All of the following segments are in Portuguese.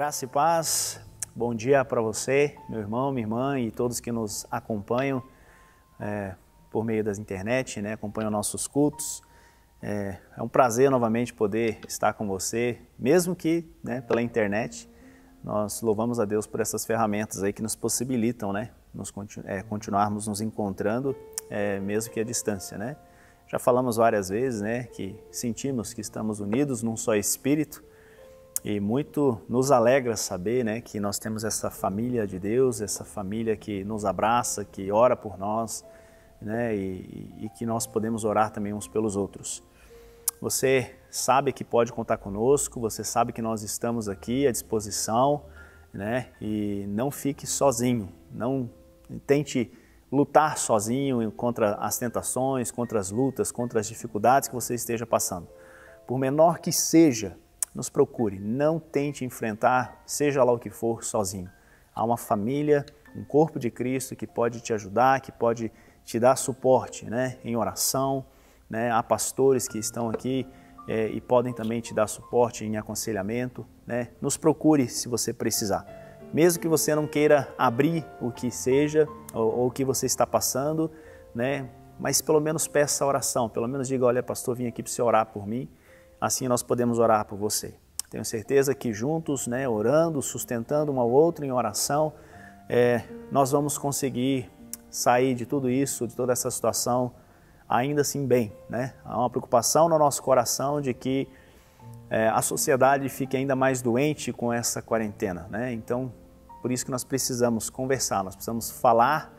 Graça e paz, bom dia para você, meu irmão, minha irmã e todos que nos acompanham por meio das internet, acompanham nossos cultos. É um prazer novamente poder estar com você, mesmo que pela internet. Nós louvamos a Deus por essas ferramentas aí que nos possibilitam continuarmos nos encontrando, mesmo que à distância. Já falamos várias vezes que sentimos que estamos unidos num só Espírito. E muito nos alegra saber que nós temos essa família de Deus, essa família que nos abraça, que ora por nós, e que nós podemos orar também uns pelos outros. Você sabe que pode contar conosco, você sabe que nós estamos aqui à disposição, e não fique sozinho, não tente lutar sozinho contra as tentações, contra as lutas, contra as dificuldades que você esteja passando. Por menor que seja, nos procure, não tente enfrentar, seja lá o que for, sozinho. Há uma família, um corpo de Cristo que pode te ajudar, que pode te dar suporte em oração. Há pastores que estão aqui e podem também te dar suporte em aconselhamento. Nos procure se você precisar. Mesmo que você não queira abrir o que seja ou o que você está passando, mas pelo menos peça a oração, pelo menos diga, olha pastor, vim aqui para você orar por mim. Assim nós podemos orar por você. Tenho certeza que juntos, orando, sustentando um ao outro em oração, nós vamos conseguir sair de tudo isso, de toda essa situação, ainda assim bem. Há uma preocupação no nosso coração de que a sociedade fique ainda mais doente com essa quarentena. Então, por isso que nós precisamos conversar, nós precisamos falar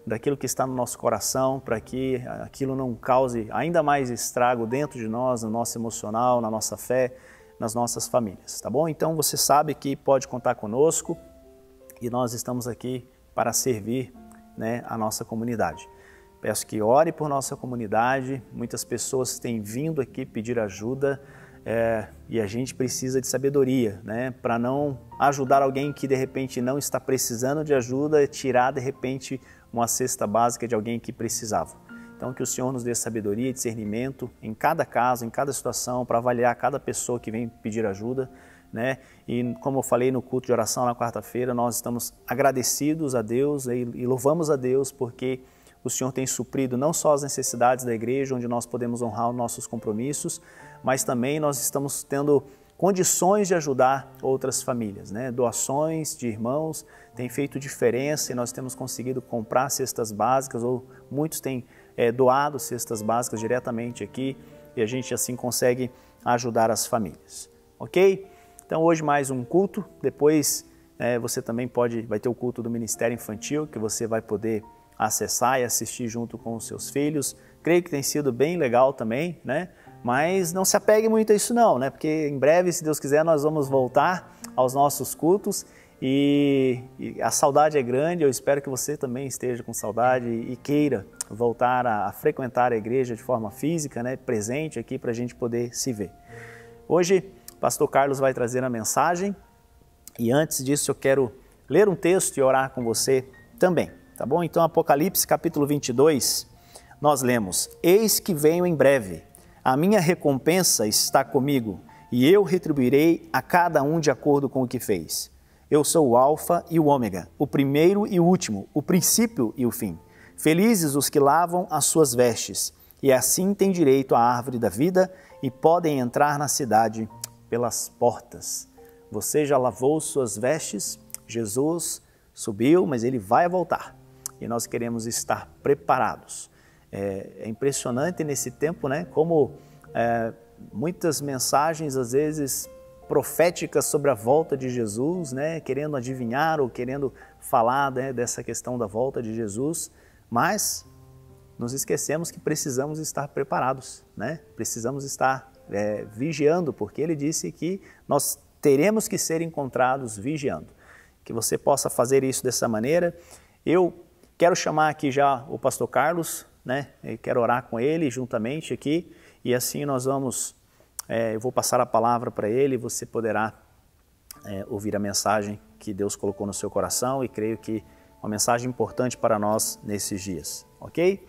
daquilo que está no nosso coração, para que aquilo não cause ainda mais estrago dentro de nós, no nosso emocional, na nossa fé, nas nossas famílias, tá bom? Então você sabe que pode contar conosco e nós estamos aqui para servir a nossa comunidade. Peço que ore por nossa comunidade, muitas pessoas têm vindo aqui pedir ajuda e a gente precisa de sabedoria, para não ajudar alguém que de repente não está precisando de ajuda e tirar de repente uma cesta básica de alguém que precisava. Então que o Senhor nos dê sabedoria e discernimento em cada caso, em cada situação, para avaliar cada pessoa que vem pedir ajuda. E como eu falei no culto de oração na quarta-feira, nós estamos agradecidos a Deus e louvamos a Deus porque o Senhor tem suprido não só as necessidades da igreja, onde nós podemos honrar os nossos compromissos, mas também nós estamos tendo condições de ajudar outras famílias. Doações de irmãos têm feito diferença e nós temos conseguido comprar cestas básicas, ou muitos têm doado cestas básicas diretamente aqui e a gente assim consegue ajudar as famílias. Ok? Então hoje mais um culto, depois você também vai ter o culto do Ministério Infantil, que você vai poder acessar e assistir junto com os seus filhos. Creio que tem sido bem legal também, mas não se apegue muito a isso não, porque em breve, se Deus quiser, nós vamos voltar aos nossos cultos e a saudade é grande. Eu espero que você também esteja com saudade e queira voltar a frequentar a igreja de forma física, presente aqui para a gente poder se ver. Hoje, o pastor Carlos vai trazer a mensagem e antes disso eu quero ler um texto e orar com você também, tá bom? Então, Apocalipse capítulo 22, nós lemos: Eis que venho em breve. A minha recompensa está comigo, e eu retribuirei a cada um de acordo com o que fez. Eu sou o Alfa e o Ômega, o primeiro e o último, o princípio e o fim. Felizes os que lavam as suas vestes, e assim têm direito à árvore da vida e podem entrar na cidade pelas portas. Você já lavou suas vestes? Jesus subiu, mas ele vai voltar, e nós queremos estar preparados. É impressionante nesse tempo, como muitas mensagens, às vezes, proféticas sobre a volta de Jesus, querendo adivinhar ou querendo falar dessa questão da volta de Jesus, mas nos esquecemos que precisamos estar preparados, precisamos estar vigiando, porque ele disse que nós teremos que ser encontrados vigiando. Que você possa fazer isso dessa maneira. Eu quero chamar aqui já o pastor Carlos, eu quero orar com ele juntamente aqui, e assim nós vamos, eu vou passar a palavra para ele e você poderá ouvir a mensagem que Deus colocou no seu coração, e creio que é uma mensagem importante para nós nesses dias, ok?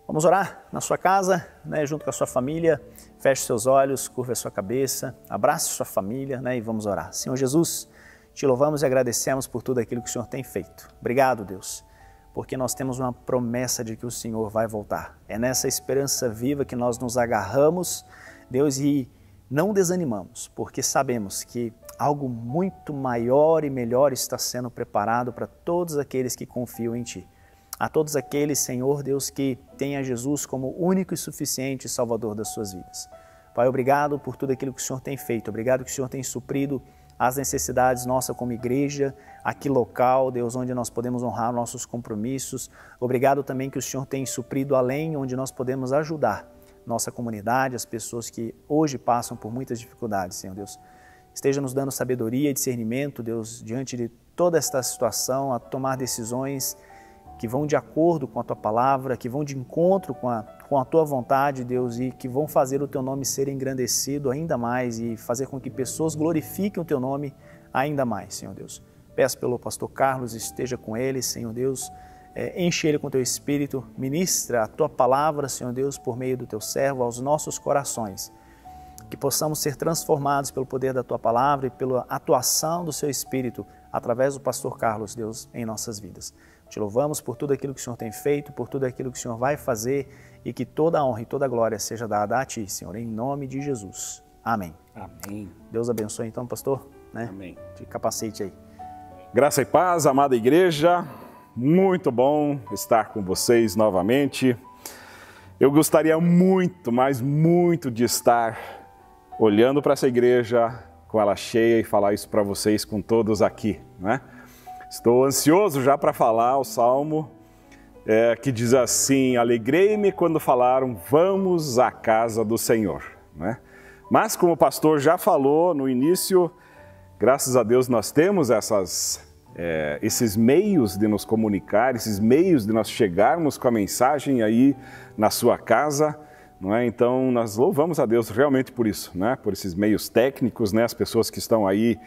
Vamos orar na sua casa, junto com a sua família. Feche seus olhos, curva a sua cabeça, abrace sua família, e vamos orar. Senhor Jesus, Te louvamos e agradecemos por tudo aquilo que o Senhor tem feito. Obrigado, Deus, porque nós temos uma promessa de que o Senhor vai voltar. É nessa esperança viva que nós nos agarramos, Deus, e não desanimamos, porque sabemos que algo muito maior e melhor está sendo preparado para todos aqueles que confiam em Ti. A todos aqueles, Senhor Deus, que têm a Jesus como único e suficiente Salvador das suas vidas. Pai, obrigado por tudo aquilo que o Senhor tem feito. Obrigado que o Senhor tem suprido as necessidades nossas como igreja, aqui local, Deus, onde nós podemos honrar nossos compromissos. Obrigado também que o Senhor tem suprido além, onde nós podemos ajudar nossa comunidade, as pessoas que hoje passam por muitas dificuldades, Senhor Deus. Esteja nos dando sabedoria e discernimento, Deus, diante de toda esta situação, a tomar decisões que vão de acordo com a Tua palavra, que vão de encontro com a Tua vontade, Deus, e que vão fazer o Teu nome ser engrandecido ainda mais e fazer com que pessoas glorifiquem o Teu nome ainda mais, Senhor Deus. Peço pelo pastor Carlos, esteja com ele, Senhor Deus, enche ele com Teu Espírito, ministra a Tua palavra, Senhor Deus, por meio do Teu servo aos nossos corações, que possamos ser transformados pelo poder da Tua palavra e pela atuação do Seu Espírito através do pastor Carlos, Deus, em nossas vidas. Te louvamos por tudo aquilo que o Senhor tem feito, por tudo aquilo que o Senhor vai fazer e que toda a honra e toda a glória seja dada a Ti, Senhor, em nome de Jesus. Amém. Amém. Deus abençoe então, pastor, né? Amém. De capacete aí. Graça e paz, amada igreja. Muito bom estar com vocês novamente. Eu gostaria muito, mas muito de estar olhando para essa igreja com ela cheia e falar isso para vocês com todos aqui, né? Estou ansioso já para falar o salmo que diz assim: alegrei-me quando falaram, vamos à casa do Senhor, né? Mas como o pastor já falou no início, graças a Deus nós temos esses meios de nos comunicar, esses meios de nós chegarmos com a mensagem aí na sua casa, não é? Então nós louvamos a Deus realmente por isso, né? Por esses meios técnicos, né? As pessoas que estão aí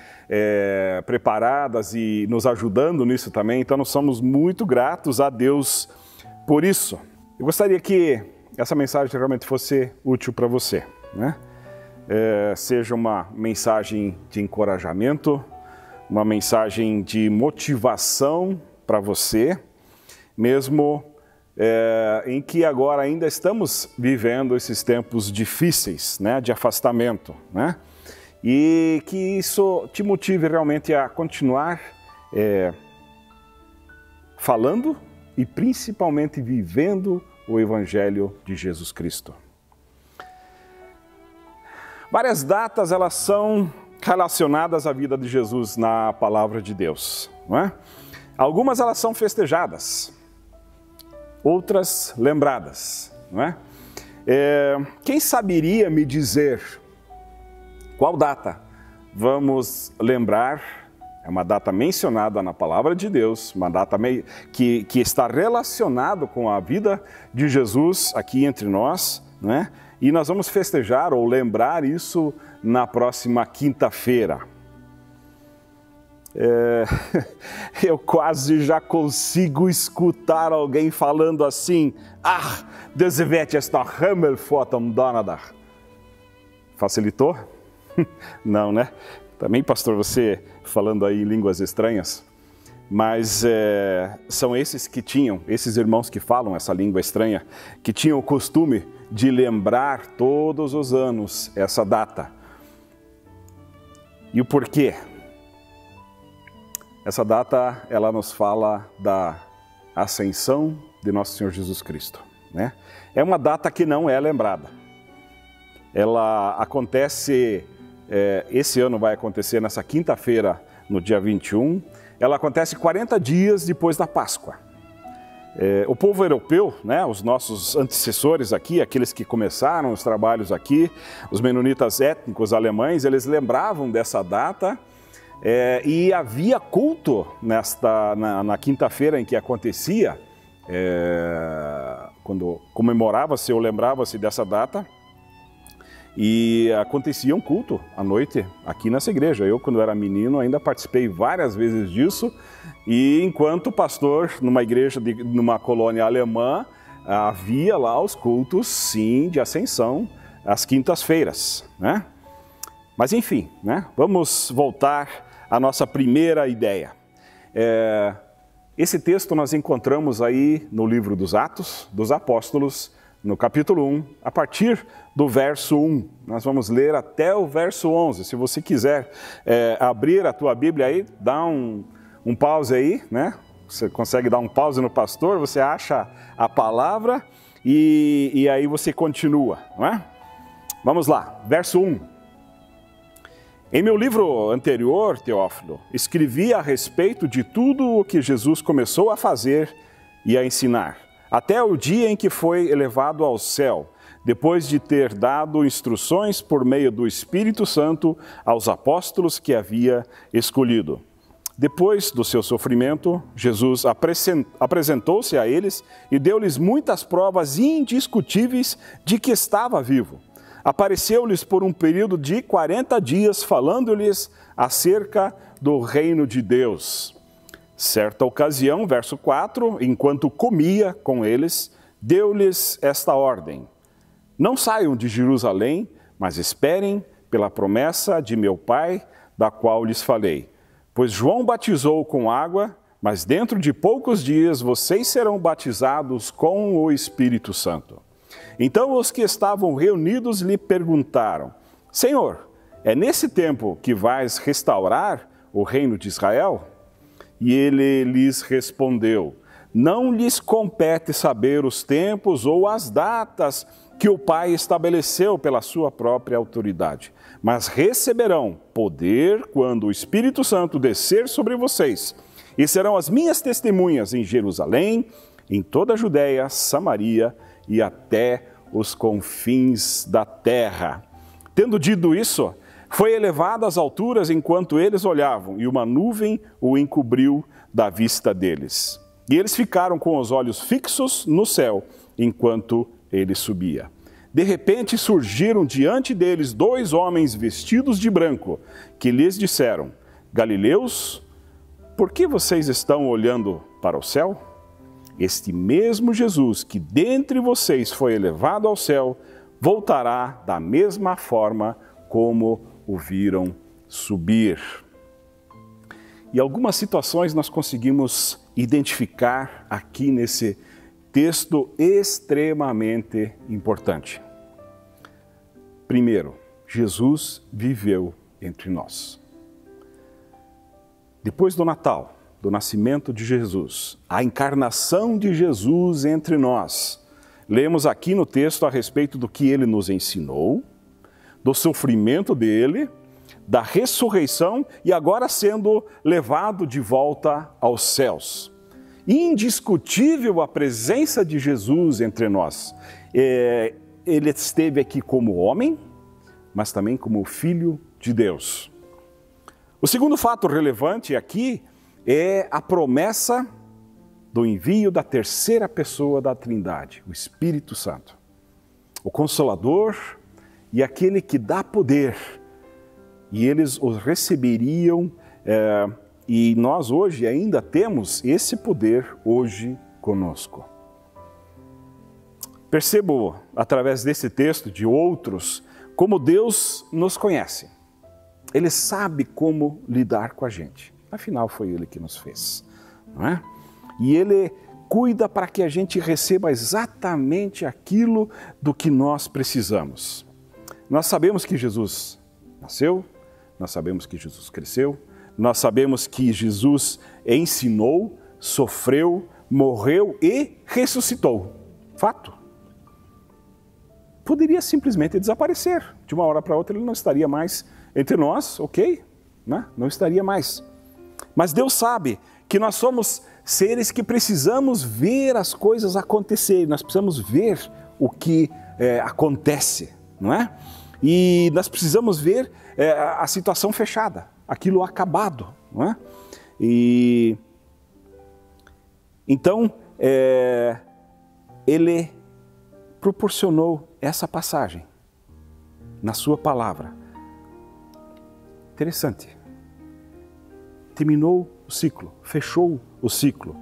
preparadas e nos ajudando nisso também, então nós somos muito gratos a Deus por isso. Eu gostaria que essa mensagem realmente fosse útil para você, né? Seja uma mensagem de encorajamento, uma mensagem de motivação para você, mesmo em que agora ainda estamos vivendo esses tempos difíceis, né, de afastamento, né? E que isso te motive realmente a continuar falando e principalmente vivendo o Evangelho de Jesus Cristo. Várias datas, elas são relacionadas à vida de Jesus na palavra de Deus, não é? Algumas elas são festejadas, outras lembradas, não é? Quem saberia me dizer qual data vamos lembrar? É uma data mencionada na palavra de Deus, uma data que está relacionada com a vida de Jesus aqui entre nós, não é? E nós vamos festejar ou lembrar isso na próxima quinta-feira. Eu quase já consigo escutar alguém falando assim: ah, Deus vet esta Himmelfahrt am Donnerdag. Facilitou? Não, né? Também, pastor, você falando aí em línguas estranhas, mas são esses irmãos que falam essa língua estranha, que tinham o costume de lembrar todos os anos essa data. E o porquê? Essa data, ela nos fala da ascensão de Nosso Senhor Jesus Cristo, né? É uma data que não é lembrada. Ela acontece, esse ano vai acontecer nessa quinta-feira, no dia 21. Ela acontece 40 dias depois da Páscoa. O povo europeu, né, os nossos antecessores aqui, aqueles que começaram os trabalhos aqui, os menonitas étnicos alemães, eles lembravam dessa data e havia culto na quinta-feira em que acontecia, quando comemorava-se ou lembrava-se dessa data, e acontecia um culto à noite aqui nessa igreja. Eu, quando era menino, ainda participei várias vezes disso, e enquanto pastor numa igreja, numa colônia alemã, havia lá os cultos, sim, de ascensão, às quintas-feiras, né? Mas enfim, né? Vamos voltar a nossa primeira ideia. Esse texto nós encontramos aí no livro dos Atos dos Apóstolos, no capítulo 1, a partir do verso 1. Nós vamos ler até o verso 11. Se você quiser abrir a tua Bíblia aí, dá um pause aí, né? Você consegue dar um pause no pastor, você acha a palavra e aí você continua, não é? Vamos lá, verso 1. Em meu livro anterior, Teófilo, escrevi a respeito de tudo o que Jesus começou a fazer e a ensinar, até o dia em que foi elevado ao céu, depois de ter dado instruções por meio do Espírito Santo aos apóstolos que havia escolhido. Depois do seu sofrimento, Jesus apresentou-se a eles e deu-lhes muitas provas indiscutíveis de que estava vivo. Apareceu-lhes por um período de 40 dias, falando-lhes acerca do reino de Deus. Certa ocasião, verso 4, enquanto comia com eles, deu-lhes esta ordem: não saiam de Jerusalém, mas esperem pela promessa de meu Pai, da qual lhes falei. Pois João batizou com água, mas dentro de poucos dias vocês serão batizados com o Espírito Santo. Então os que estavam reunidos lhe perguntaram: Senhor, é nesse tempo que vais restaurar o reino de Israel? E ele lhes respondeu: não lhes compete saber os tempos ou as datas que o Pai estabeleceu pela sua própria autoridade, mas receberão poder quando o Espírito Santo descer sobre vocês, e serão as minhas testemunhas em Jerusalém, em toda a Judéia, Samaria e até os confins da terra. Tendo dito isso, foi elevado às alturas enquanto eles olhavam, e uma nuvem o encobriu da vista deles. E eles ficaram com os olhos fixos no céu, enquanto ele subia. De repente surgiram diante deles 2 homens vestidos de branco, que lhes disseram: Galileus, por que vocês estão olhando para o céu? Este mesmo Jesus que dentre vocês foi elevado ao céu, voltará da mesma forma como o viram subir. E algumas situações nós conseguimos identificar aqui nesse texto extremamente importante. Primeiro, Jesus viveu entre nós. Depois do Natal, do nascimento de Jesus, a encarnação de Jesus entre nós, lemos aqui no texto a respeito do que ele nos ensinou, do sofrimento dele, da ressurreição e agora sendo levado de volta aos céus. Indiscutível a presença de Jesus entre nós. Ele esteve aqui como homem, mas também como Filho de Deus. O segundo fato relevante aqui é a promessa do envio da terceira pessoa da Trindade, o Espírito Santo. O Consolador e aquele que dá poder. E eles os receberiam, e nós hoje ainda temos esse poder hoje conosco. Percebo, através desse texto, de outros, como Deus nos conhece. Ele sabe como lidar com a gente. Afinal, foi Ele que nos fez, não é? E Ele cuida para que a gente receba exatamente aquilo do que nós precisamos. Nós sabemos que Jesus nasceu, nós sabemos que Jesus cresceu, nós sabemos que Jesus ensinou, sofreu, morreu e ressuscitou. Fato. Poderia simplesmente desaparecer. De uma hora para outra ele não estaria mais entre nós, ok? Não estaria mais. Mas Deus sabe que nós somos seres que precisamos ver as coisas acontecerem, nós precisamos ver o que acontece, não é? E nós precisamos ver a situação fechada, aquilo acabado, não é? E então Ele proporcionou essa passagem na sua palavra. Interessante. Terminou o ciclo, fechou o ciclo.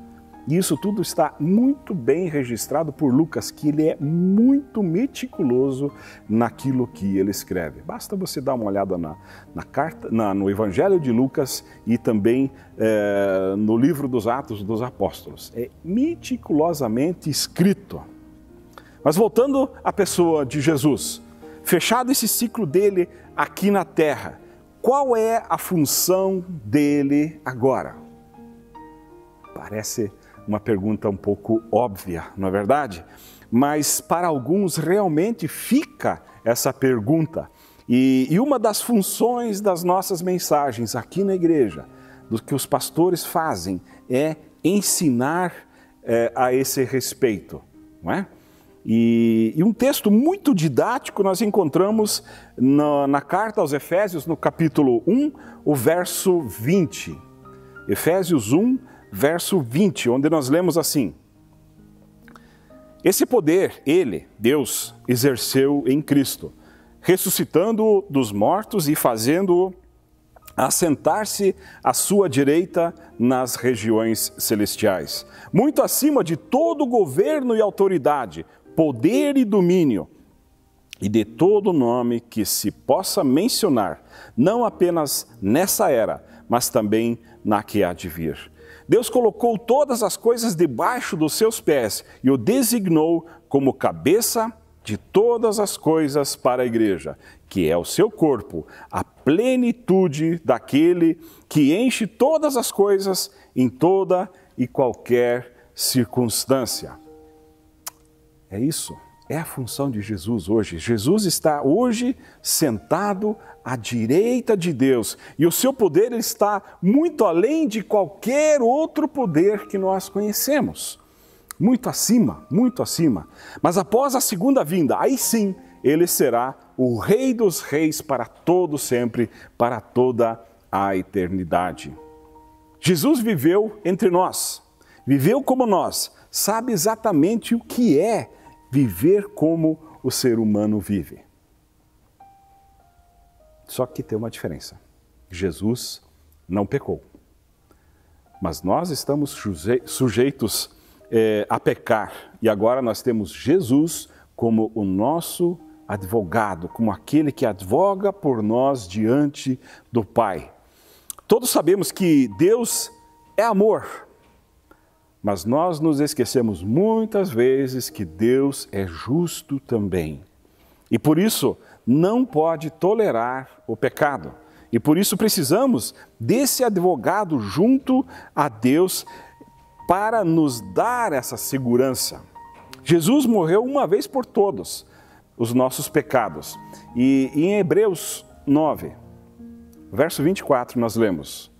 E isso tudo está muito bem registrado por Lucas, que ele é muito meticuloso naquilo que ele escreve. Basta você dar uma olhada no Evangelho de Lucas e também no livro dos Atos dos Apóstolos. É meticulosamente escrito. Mas voltando à pessoa de Jesus, fechado esse ciclo dele aqui na terra, qual é a função dele agora? Parece uma pergunta um pouco óbvia, não é verdade? Mas para alguns realmente fica essa pergunta. E uma das funções das nossas mensagens aqui na igreja, do que os pastores fazem, é ensinar a esse respeito, não é? E um texto muito didático nós encontramos na carta aos Efésios, no capítulo 1, o verso 20. Efésios 1, verso 20, onde nós lemos assim: esse poder, ele, Deus, exerceu em Cristo, ressuscitando-o dos mortos e fazendo-o assentar-se à sua direita nas regiões celestiais, muito acima de todo governo e autoridade, poder e domínio, e de todo nome que se possa mencionar, não apenas nessa era, mas também na que há de vir. Deus colocou todas as coisas debaixo dos seus pés e o designou como cabeça de todas as coisas para a igreja, que é o seu corpo, a plenitude daquele que enche todas as coisas em toda e qualquer circunstância. É isso, é a função de Jesus hoje. Jesus está hoje sentado à direita de Deus e o seu poder está muito além de qualquer outro poder que nós conhecemos. Muito acima, muito acima. Mas após a segunda vinda, aí sim, ele será o Rei dos Reis para todo sempre, para toda a eternidade. Jesus viveu entre nós, viveu como nós, sabe exatamente o que é viver como o ser humano vive. Só que tem uma diferença. Jesus não pecou. Mas nós estamos sujeitos a pecar. E agora nós temos Jesus como o nosso advogado, como aquele que advoga por nós diante do Pai. Todos sabemos que Deus é amor. Mas nós nos esquecemos muitas vezes que Deus é justo também. E por isso não pode tolerar o pecado. E por isso precisamos desse advogado junto a Deus para nos dar essa segurança. Jesus morreu uma vez por todos os nossos pecados. E em Hebreus 9, verso 24, nós lemos: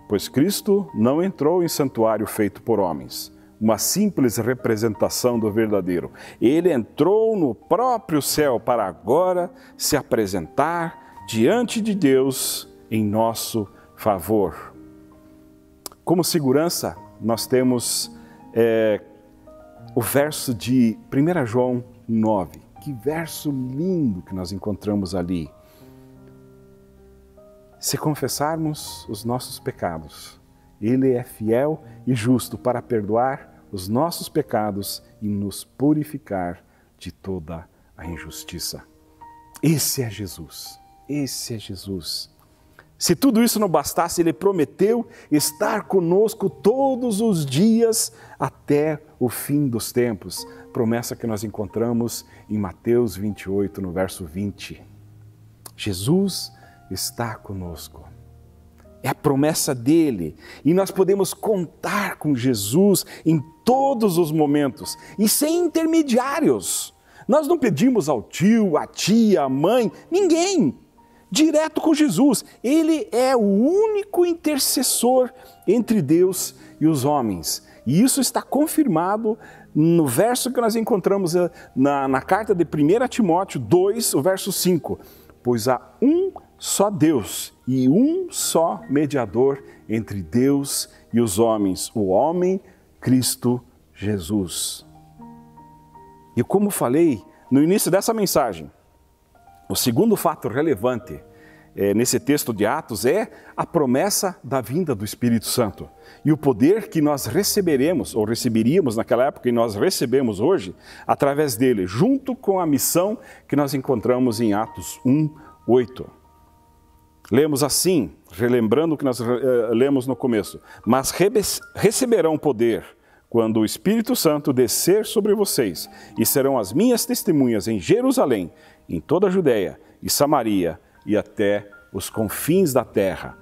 pois Cristo não entrou em santuário feito por homens, uma simples representação do verdadeiro. Ele entrou no próprio céu para agora se apresentar diante de Deus em nosso favor. Como segurança, nós temos o verso de 1 João 9. Que verso lindo que nós encontramos ali. Se confessarmos os nossos pecados, Ele é fiel e justo para perdoar os nossos pecados e nos purificar de toda a injustiça. Esse é Jesus, esse é Jesus. Se tudo isso não bastasse, Ele prometeu estar conosco todos os dias até o fim dos tempos. Promessa que nós encontramos em Mateus 28, no verso 20. Jesus está conosco. É a promessa dele e nós podemos contar com Jesus em todos os momentos e sem intermediários. Nós não pedimos ao tio, à tia, à mãe, ninguém. Direto com Jesus. Ele é o único intercessor entre Deus e os homens. E isso está confirmado no verso que nós encontramos na carta de 1 Timóteo 2, o verso 5. Pois há um só Deus e um só mediador entre Deus e os homens, o homem Cristo Jesus. E como falei no início dessa mensagem, o segundo fato relevante nesse texto de Atos é a promessa da vinda do Espírito Santo. E o poder que nós receberemos, ou receberíamos naquela época, e nós recebemos hoje, através dele, junto com a missão que nós encontramos em Atos 1:8. Lemos assim, relembrando o que nós lemos no começo: mas receberão poder quando o Espírito Santo descer sobre vocês, e serão as minhas testemunhas em Jerusalém, em toda a Judéia e Samaria e até os confins da terra.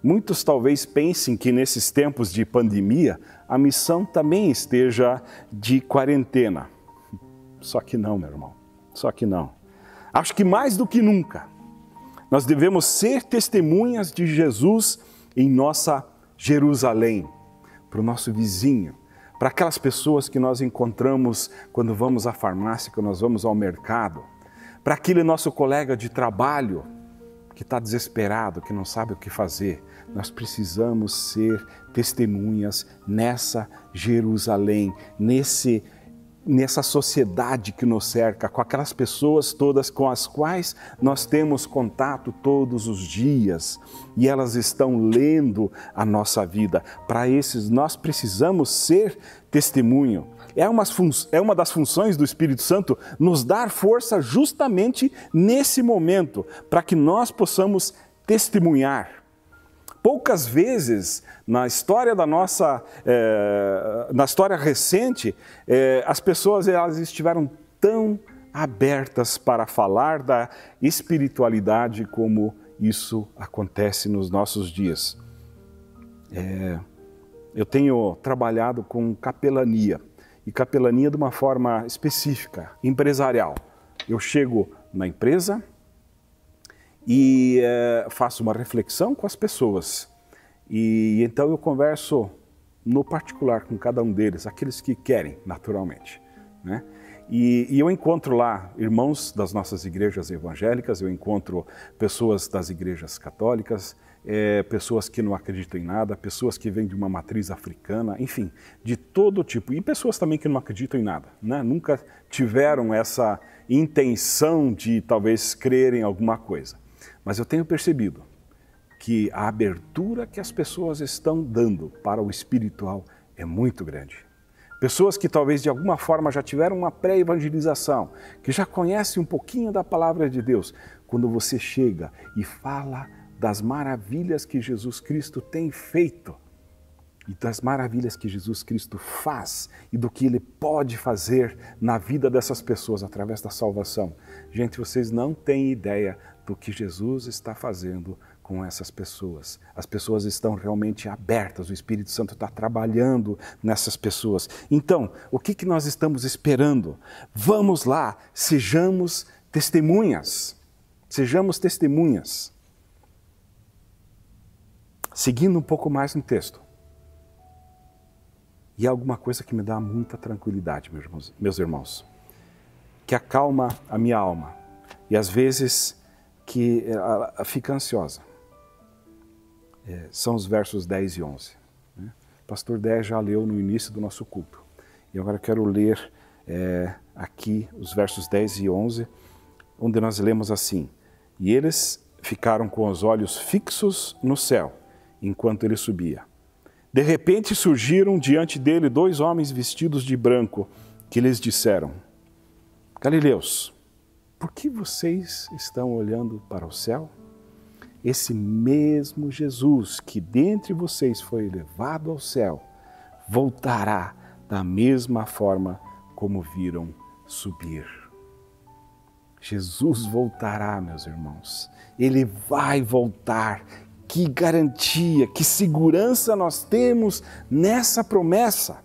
Muitos talvez pensem que nesses tempos de pandemia, a missão também esteja de quarentena. Só que não, meu irmão, só que não. Acho que mais do que nunca, nós devemos ser testemunhas de Jesus em nossa Jerusalém, para o nosso vizinho, para aquelas pessoas que nós encontramos quando vamos à farmácia, quando nós vamos ao mercado, para aquele nosso colega de trabalho que está desesperado, que não sabe o que fazer. Nós precisamos ser testemunhas nessa Jerusalém, nessa sociedade que nos cerca, com aquelas pessoas todas com as quais nós temos contato todos os dias e elas estão lendo a nossa vida. Para esses nós precisamos ser testemunho. É uma das funções do Espírito Santo nos dar força justamente nesse momento, para que nós possamos testemunhar. Poucas vezes na história na história recente, as pessoas elas estiveram tão abertas para falar da espiritualidade como isso acontece nos nossos dias. Eu tenho trabalhado com capelania, e capelania de uma forma específica, empresarial. Eu chego na empresa e faço uma reflexão com as pessoas. E então eu converso no particular com cada um deles, aqueles que querem, naturalmente, né? E eu encontro lá irmãos das nossas igrejas evangélicas, eu encontro pessoas das igrejas católicas, pessoas que não acreditam em nada, pessoas que vêm de uma matriz africana, enfim, de todo tipo. E pessoas também que não acreditam em nada, né? Nunca tiveram essa intenção de talvez crer em alguma coisa. Mas eu tenho percebido que a abertura que as pessoas estão dando para o espiritual é muito grande. Pessoas que talvez de alguma forma já tiveram uma pré-evangelização, que já conhecem um pouquinho da palavra de Deus, quando você chega e fala das maravilhas que Jesus Cristo tem feito, e das maravilhas que Jesus Cristo faz, e do que Ele pode fazer na vida dessas pessoas através da salvação. Gente, vocês não têm ideia do que Jesus está fazendo com essas pessoas. As pessoas estão realmente abertas, o Espírito Santo está trabalhando nessas pessoas. Então, o que nós estamos esperando? Vamos lá, sejamos testemunhas. Sejamos testemunhas. Seguindo um pouco mais no texto. E há alguma coisa que me dá muita tranquilidade, meus irmãos, que acalma a minha alma e às vezes que ela fica ansiosa. São os versos 10 e 11. Né? O pastor Dé já leu no início do nosso culto. E agora eu quero ler aqui os versos 10 e 11, onde nós lemos assim: e eles ficaram com os olhos fixos no céu, enquanto ele subia. De repente surgiram diante dele 2 homens vestidos de branco, que lhes disseram: Galileus, por que vocês estão olhando para o céu? Esse mesmo Jesus que dentre vocês foi levado ao céu, voltará da mesma forma como viram subir. Jesus voltará, meus irmãos. Ele vai voltar. Que garantia, que segurança nós temos nessa promessa.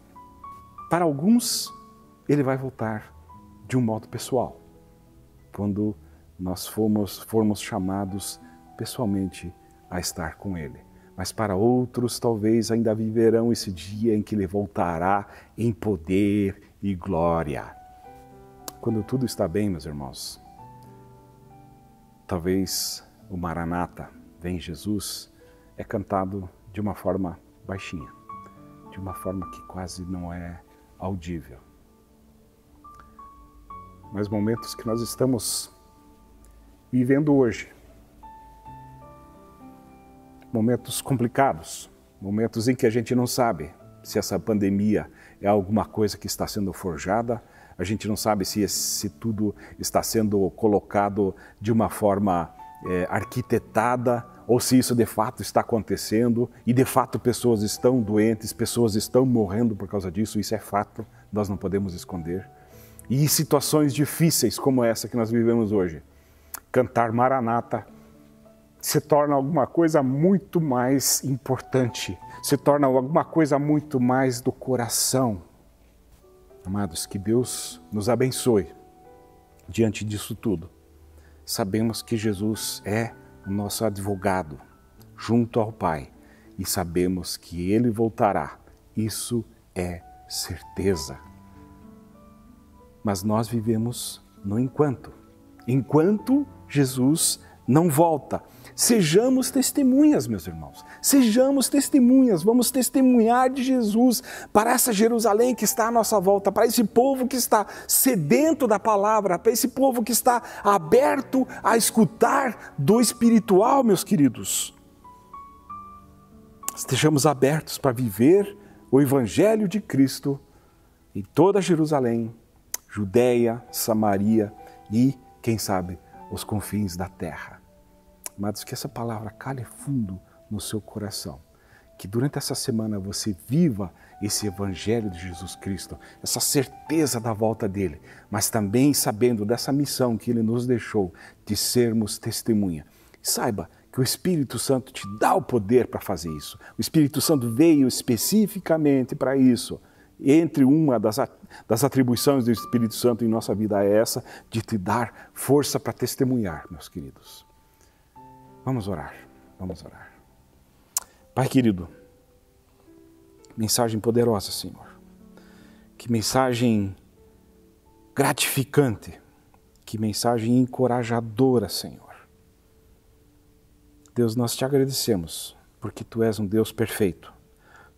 Para alguns, ele vai voltar de um modo pessoal, quando nós formos chamados pessoalmente a estar com ele. Mas para outros, talvez ainda viverão esse dia em que ele voltará em poder e glória. Quando tudo está bem, meus irmãos, talvez o Maranata, vem Jesus, é cantado de uma forma baixinha, de uma forma que quase não é audível. Mas momentos que nós estamos vivendo hoje, momentos complicados, momentos em que a gente não sabe se essa pandemia é alguma coisa que está sendo forjada, a gente não sabe se tudo está sendo colocado de uma forma arquitetada ou se isso de fato está acontecendo e de fato pessoas estão doentes, pessoas estão morrendo por causa disso, isso é fato, nós não podemos esconder. E em situações difíceis como essa que nós vivemos hoje, cantar Maranata se torna alguma coisa muito mais importante, se torna alguma coisa muito mais do coração. Amados, que Deus nos abençoe diante disso tudo. Sabemos que Jesus é o nosso advogado junto ao Pai e sabemos que Ele voltará. Isso é certeza. Mas nós vivemos no enquanto Jesus não volta. Sejamos testemunhas, meus irmãos. Sejamos testemunhas. Vamos testemunhar de Jesus para essa Jerusalém que está à nossa volta, para esse povo que está sedento da palavra, para esse povo que está aberto a escutar do espiritual, meus queridos. Estejamos abertos para viver o Evangelho de Cristo em toda Jerusalém, Judeia, Samaria e, quem sabe, os confins da terra. Amados, que essa palavra cale fundo no seu coração. Que durante essa semana você viva esse Evangelho de Jesus Cristo, essa certeza da volta dele, mas também sabendo dessa missão que ele nos deixou de sermos testemunha. Saiba que o Espírito Santo te dá o poder para fazer isso. O Espírito Santo veio especificamente para isso. Entre uma das atribuições do Espírito Santo em nossa vida é essa, de te dar força para testemunhar, meus queridos. Vamos orar, vamos orar. Pai querido, mensagem poderosa, Senhor. Que mensagem gratificante, que mensagem encorajadora, Senhor. Deus, nós te agradecemos, porque Tu és um Deus perfeito.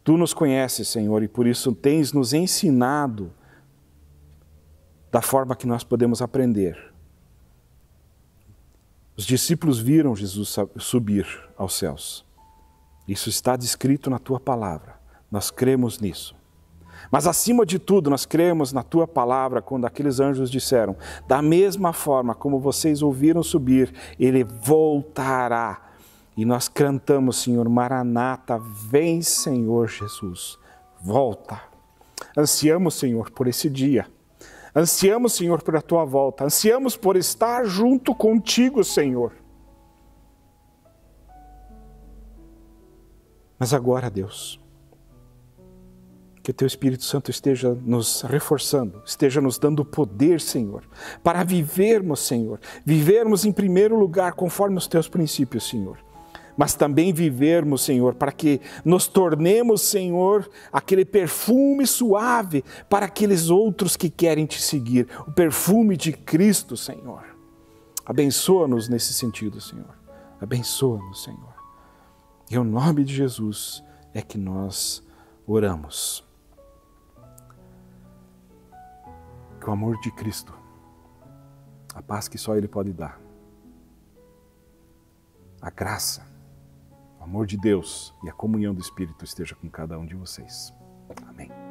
Tu nos conheces, Senhor, e por isso tens nos ensinado da forma que nós podemos aprender. Os discípulos viram Jesus subir aos céus. Isso está descrito na Tua palavra. Nós cremos nisso. Mas acima de tudo, nós cremos na Tua palavra quando aqueles anjos disseram: da mesma forma como vocês ouviram subir, Ele voltará. E nós cantamos, Senhor, Maranata, vem, Senhor Jesus, volta. Ansiamos, Senhor, por esse dia. Ansiamos, Senhor, por a Tua volta. Ansiamos por estar junto contigo, Senhor. Mas agora, Deus, que o Teu Espírito Santo esteja nos reforçando, esteja nos dando poder, Senhor, para vivermos, Senhor. Vivermos em primeiro lugar conforme os Teus princípios, Senhor. Mas também vivermos, Senhor, para que nos tornemos, Senhor, aquele perfume suave para aqueles outros que querem Te seguir. O perfume de Cristo, Senhor. Abençoa-nos nesse sentido, Senhor. Abençoa-nos, Senhor. Em nome de Jesus é que nós oramos. Que o amor de Cristo, a paz que só Ele pode dar, a graça, o amor de Deus e a comunhão do Espírito esteja com cada um de vocês. Amém.